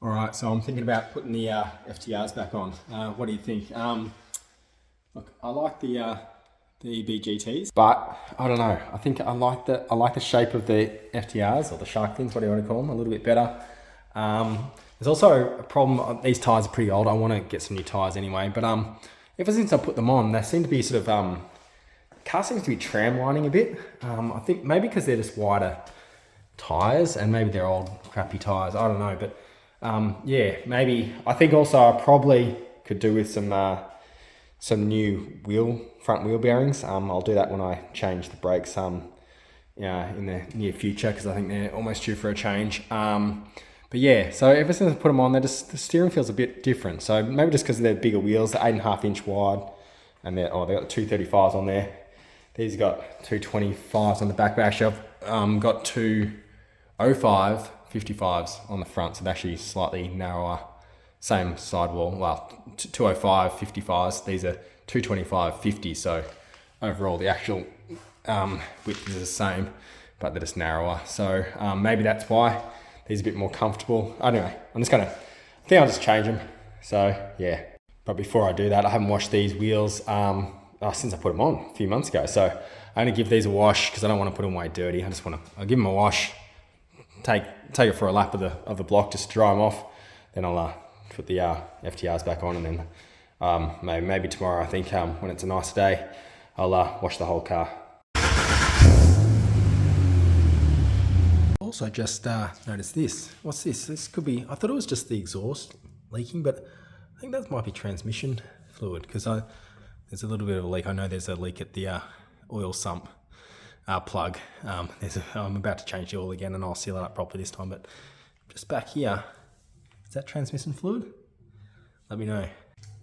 Alright, so I'm thinking about putting the FTRs back on. What do you think? Look, I like the ebgts, but I don't know. I think I like the shape of the FTRs, or the shark fins, whatever you want to call them, a little bit better. There's also a problem. These tires are pretty old. I want to get some new tires anyway. But ever since I put them on, they seem to be sort of car seems to be tramlining a bit. I think maybe because they're just wider tires, and maybe they're old crappy tires. I don't know, but yeah, maybe. I think also I probably could do with some new front wheel bearings. I'll do that when I change the brakes yeah, in the near future, because I think they're almost due for a change. But yeah, so ever since I put them on, the steering feels a bit different. So maybe just because they're bigger wheels, they're 8.5 inch wide, and they got the 235s on there. These got 225s on the back, but actually I've got 205 55s on the front, so they're actually slightly narrower. Same sidewall, well, 205 55s. These are 225 50s. So overall, the actual width is the same, but they're just narrower. So maybe that's why these are a bit more comfortable. Anyway, I think I'll just change them. So yeah, but before I do that, I haven't washed these wheels since I put them on a few months ago. So I'm gonna give these a wash because I don't want to put them away dirty. I'll give them a wash, take it for a lap of the block just to dry them off. Then I'll put the FTRs back on, and then maybe tomorrow, I think, when it's a nice day, I'll wash the whole car. Also just noticed this. What's this? This could be, I thought it was just the exhaust leaking, but I think that might be transmission fluid, because there's a little bit of a leak. I know there's a leak at the oil sump plug. I'm about to change the oil again, and I'll seal it up properly this time, but just back here, is that transmission fluid? Let me know.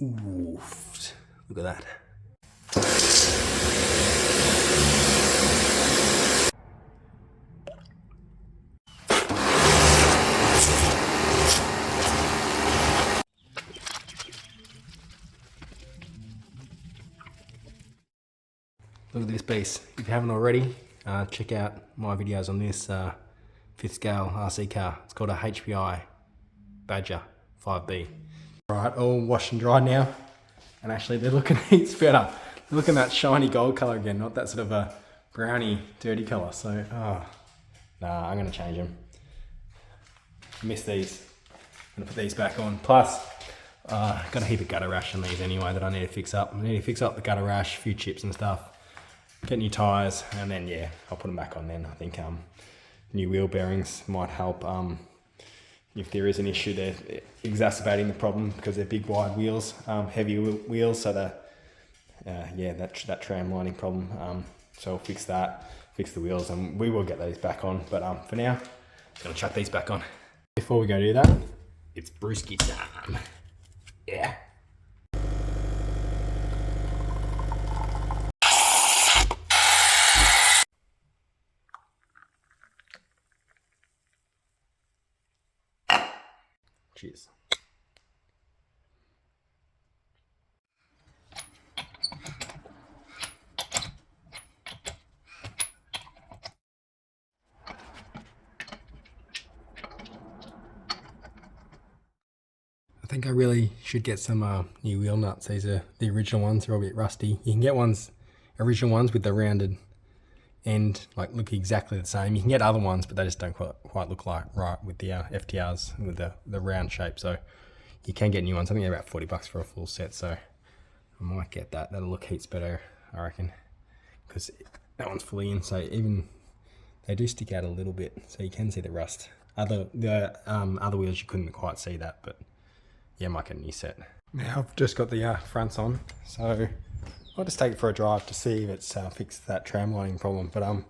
Oof, look at that. Look at this beast. If you haven't already, check out my videos on this 5th scale RC car. It's called a HPI Badger 5B. Alright, all washed and dried now. And actually they're looking heaps better. They're looking that shiny gold colour again, not that sort of a browny, dirty colour. So, nah, I'm going to change them. I miss these. I'm going to put these back on. Plus, got a heap of gutter rash on these anyway that I need to fix up. I need to fix up the gutter rash, a few chips and stuff. Get new tyres, and then yeah, I'll put them back on then. I think new wheel bearings might help. If there is an issue, they're exacerbating the problem because they're big wide wheels, heavy wheels, so yeah, that tram lining problem. So I'll fix that, fix the wheels, and we will get those back on. But for now, I'm gonna chuck these back on. Before we go do that, it's brewski time. Yeah. Cheers. I think I really should get some new wheel nuts. These are the original ones. They're all a bit rusty. You can get original ones with the rounded end, like look exactly the same. You can get other ones, but they just don't quite look like right with the FTRs with the round shape. So you can get new ones. I think they're about $40 for a full set. So I might get that. That'll look heaps better, I reckon, because that one's fully in. So even they do stick out a little bit, so you can see the rust. The other wheels you couldn't quite see that, but yeah, I might get a new set. Now I've just got the fronts on, so I'll just take it for a drive to see if it's fixed that tram lining problem. But or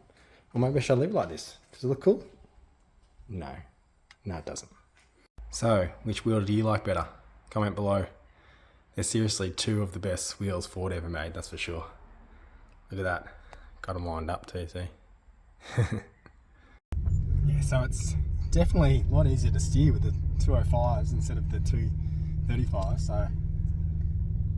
maybe I should leave it like this. Does it look cool? No, it doesn't. So, which wheel do you like better? Comment below. They're seriously two of the best wheels Ford ever made, that's for sure. Look at that. Got them lined up too, see? Yeah, so it's definitely a lot easier to steer with the 205s instead of the 235s. So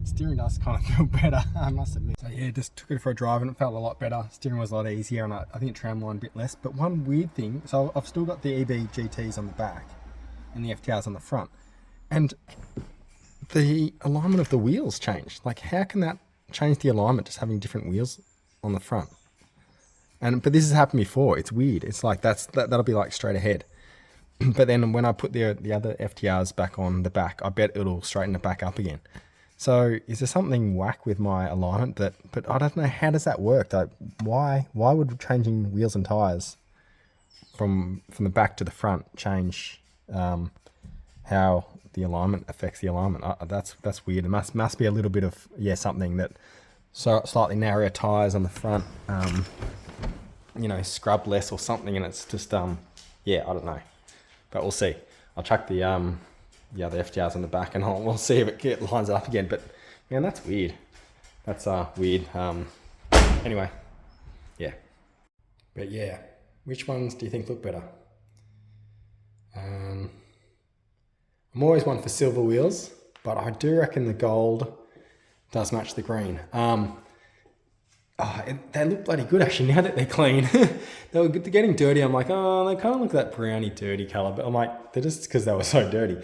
steering does kind of feel better, I must admit. So yeah, just took it for a drive and it felt a lot better. Steering was a lot easier, and I think it tramlined a bit less. But one weird thing, so I've still got the ebgts on the back, and the FTRs on the front. And the alignment of the wheels changed. Like, how can that change the alignment, just having different wheels on the front? But this has happened before. It's weird. It's like that'll be like straight ahead. But then when I put the other FTRs back on the back, I bet it'll straighten it back up again. So is there something whack with my alignment but I don't know, how does that work? Like, why would changing wheels and tires from the back to the front change how the alignment affects the alignment? That's weird. It must be a little bit of something that slightly narrower tires on the front, scrub less or something, and it's just I don't know, but we'll see. I'll chuck the other FTRs on the back, and we'll see if it lines it up again. But man, that's weird. That's weird. Anyway, yeah. But yeah, which ones do you think look better? I'm always one for silver wheels, but I do reckon the gold does match the green. They look bloody good actually now that they're clean. They're getting dirty. I'm like, oh, they kind of look that browny, dirty color. But I'm like, they're just because they were so dirty.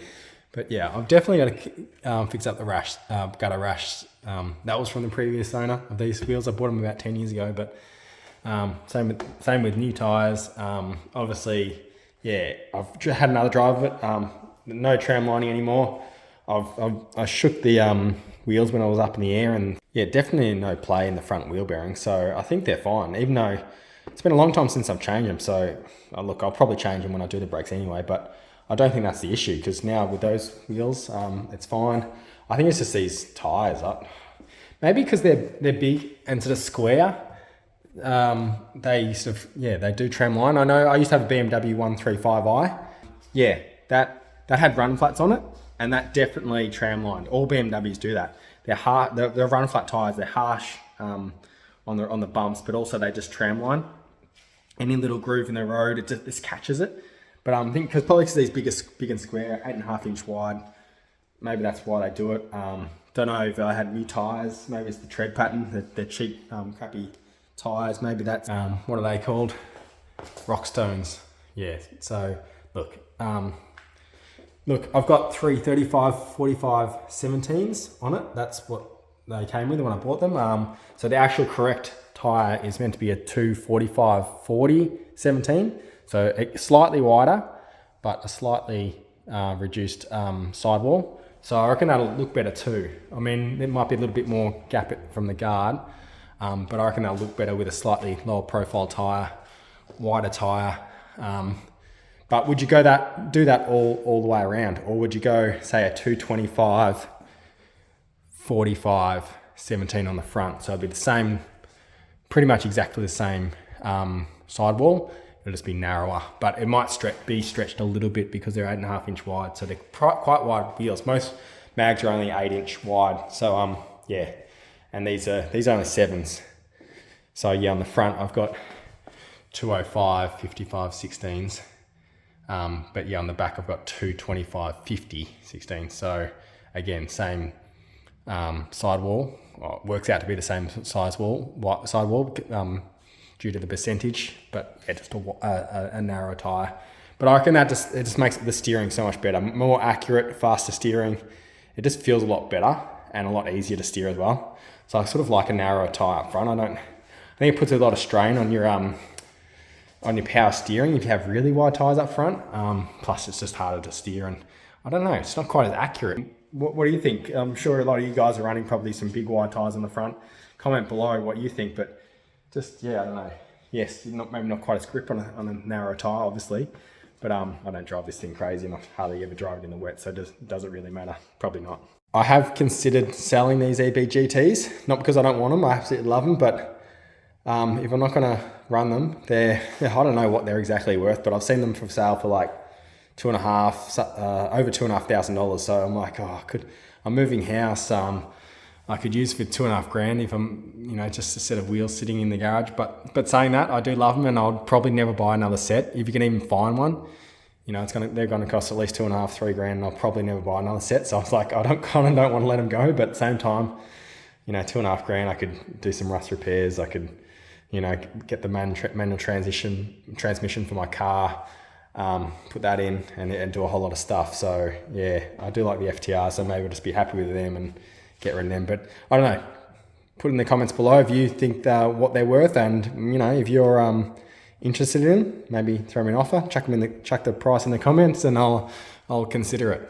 But yeah, I've definitely got to fix up the rash, gutter rash. That was from the previous owner of these wheels. I bought them about 10 years ago. But same with new tires. Obviously, yeah, I've had another drive of it. No tram lining anymore. I shook the wheels when I was up in the air, and yeah, definitely no play in the front wheel bearings. So I think they're fine, even though it's been a long time since I've changed them. So look, I'll probably change them when I do the brakes anyway, but I don't think that's the issue, because now with those wheels, it's fine. I think it's just these tires. Maybe because they're big and sort of square. They do tram line. I know I used to have a BMW 135i. Yeah, that had run flats on it, and that definitely tram lined. All BMWs do that. They're hard. They're run flat tires. They're harsh on the bumps, but also they just tram line. Any little groove in the road, it just catches it. But I think because these big and square, 8.5 inch wide, maybe that's why they do it. Don't know if I had new tires. Maybe it's the tread pattern. They're cheap, crappy tires. Maybe that's what are they called? Rockstones. Yeah. So look. Look, I've got 3 35, 45, 17s on it. That's what they came with when I bought them. So the actual correct tyre is meant to be a 245 40 17. So slightly wider, but a slightly reduced sidewall. So I reckon that'll look better too. I mean, there might be a little bit more gap from the guard, but I reckon that'll look better with a slightly lower profile tyre, wider tyre. But would you do that all the way around? Or would you go, say, a 225, 45, 17 on the front? So it'd be the same, pretty much exactly the same sidewall. It'll just be narrower, but it might be stretched a little bit because they're 8.5 inch wide. So they're quite wide wheels. Most mags are only 8 inch wide. So yeah, and these are only 7s. So yeah, on the front I've got 205, 55, 16s. But yeah, on the back I've got 225, 50, 16. So again, same sidewall. Well, it works out to be the same sidewall due to the percentage, but yeah, just a narrow tyre. But I reckon it just makes the steering so much better, more accurate, faster steering. It just feels a lot better and a lot easier to steer as well. So I sort of like a narrower tyre up front. I think it puts a lot of strain on your power steering if you have really wide tyres up front. Plus it's just harder to steer, and I don't know, it's not quite as accurate. What do you think? I'm sure a lot of you guys are running probably some big wide tyres on the front. Comment below what you think, but just, yeah, I don't know. Yes, maybe not quite as grip on a narrow tyre, obviously, but I don't drive this thing crazy, and I hardly ever drive it in the wet, so does it really matter? Probably not. I have considered selling these ebgts, not because I don't want them, I absolutely love them, but if I'm not going to run them, I don't know what they're exactly worth, but I've seen them for sale for like over $2,500. So I'm like, I'm moving house. I could use for $2,500 if I'm, just a set of wheels sitting in the garage. But saying that, I do love them, and I'll probably never buy another set. If you can even find one, they're going to cost at least $2,500, $3,000, and I'll probably never buy another set. So I was like, I don't want to let them go, but at the same time, $2,500, I could do some rust repairs. I could, get the manual transmission for my car. put that in and do a whole lot of stuff. So yeah, I do like the FTR, so maybe I'll just be happy with them and get rid of them. But I don't know. Put in the comments below if you think what they're worth, and if you're interested in them, maybe throw me an offer. Chuck the price in the comments, and I'll consider it.